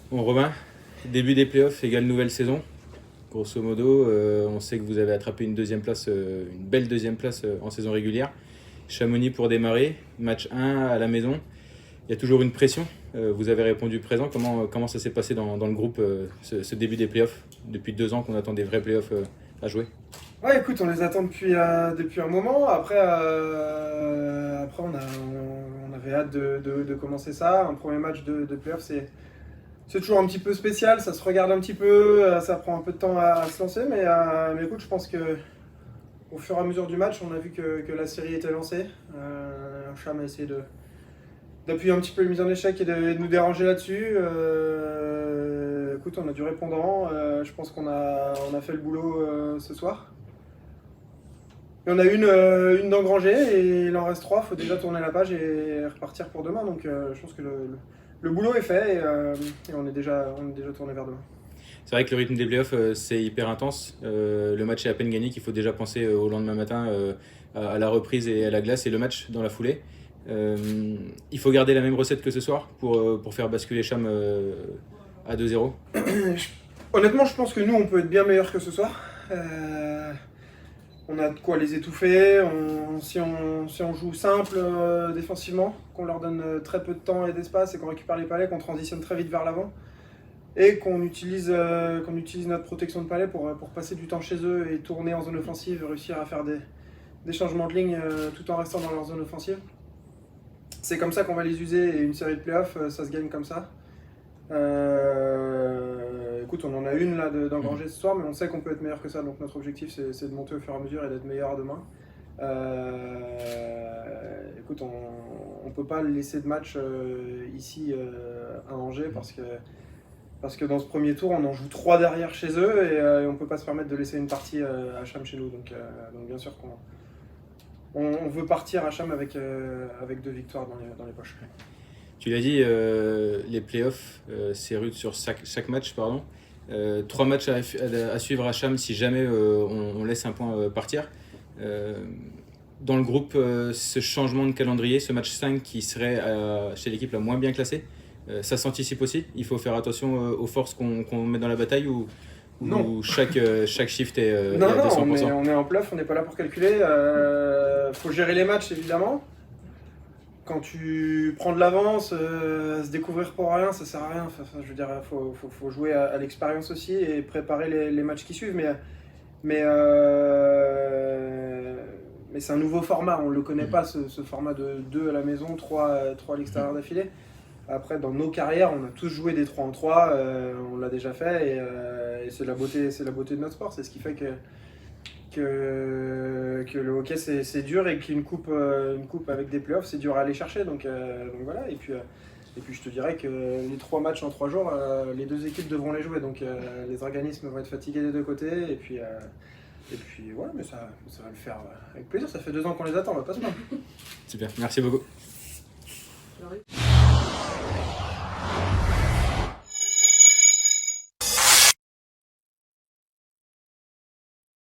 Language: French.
Bon, Romain, début des playoffs égale nouvelle saison. Grosso modo, on sait que vous avez attrapé une deuxième place, une belle deuxième place en saison régulière. Chamonix pour démarrer, match 1 à la maison. Il y a toujours une pression. Vous avez répondu présent. Comment ça s'est passé dans le groupe, ce début des playoffs? Depuis 2 ans qu'on attend des vrais playoffs à jouer. Ouais, écoute, on les attend depuis un moment. Après on avait hâte de commencer ça. Un premier match de playoff, c'est toujours un petit peu spécial. Ça se regarde un petit peu, ça prend un peu de temps à se lancer. Mais écoute, je pense que au fur et à mesure du match, on a vu que la série était lancée. Cham a essayé d'appuyer un petit peu les mises en échec et de nous déranger là-dessus. Écoute, on a du répondant. Je pense qu'on a fait le boulot ce soir. Il y en a une d'engrangée et il en reste 3. Il faut déjà tourner la page et repartir pour demain. Donc je pense que le boulot est fait et on est déjà tourné vers demain. C'est vrai que le rythme des playoffs, c'est hyper intense. Le match est à peine gagné, qu'il faut déjà penser au lendemain matin, à la reprise et à la glace et le match dans la foulée. Il faut garder la même recette que ce soir pour faire basculer Cham à 2-0. Honnêtement, je pense que nous, on peut être bien meilleur que ce soir. On a de quoi les étouffer. Si on joue simple défensivement, qu'on leur donne très peu de temps et d'espace et qu'on récupère les palets, qu'on transitionne très vite vers l'avant et qu'on utilise notre protection de palais pour passer du temps chez eux et tourner en zone offensive, réussir à faire des changements de ligne tout en restant dans leur zone offensive. C'est comme ça qu'on va les user et une série de playoffs, ça se gagne comme ça. Écoute, on en a une là d'engranger ce soir, mais on sait qu'on peut être meilleur que ça, donc notre objectif c'est de monter au fur et à mesure et d'être meilleur demain. Écoute, on peut pas laisser de match ici à Angers parce que dans ce premier tour, on en joue 3 derrière chez eux et on peut pas se permettre de laisser une partie à Cham chez nous. Donc bien sûr qu'on veut partir à Cham avec 2 victoires dans les poches. Tu l'as dit, les playoffs, c'est rude sur chaque match. Pardon. 3 matchs à suivre à Cham si jamais on laisse un point partir. Dans le groupe, ce changement de calendrier, ce match 5 qui serait chez l'équipe la moins bien classée, ça s'anticipe aussi? Il faut faire attention aux forces qu'on met dans la bataille ou chaque shift est Non, à non, 200%? on est en bluff, on n'est pas là pour calculer. Faut gérer les matchs évidemment. Quand tu prends de l'avance, se découvrir pour rien, ça sert à rien. Enfin, je veux dire, faut jouer à l'expérience aussi et préparer les matchs qui suivent. Mais c'est un nouveau format, on ne le connaît pas, ce format de 2 à la maison, 3 à l'extérieur d'affilée. Après, dans nos carrières, on a tous joué des 3 en 3, on l'a déjà fait et c'est la beauté de notre sport. C'est ce qui fait que le hockey c'est dur et qu'une coupe avec des playoffs c'est dur à aller chercher. Donc voilà. Et puis je te dirais que les 3 matchs en 3 jours, les 2 équipes devront les jouer. Donc les organismes vont être fatigués des 2 côtés. Et puis ouais, mais ça va le faire avec plaisir. Ça fait 2 ans qu'on les attend, on va pas se plaindre. Super, merci beaucoup.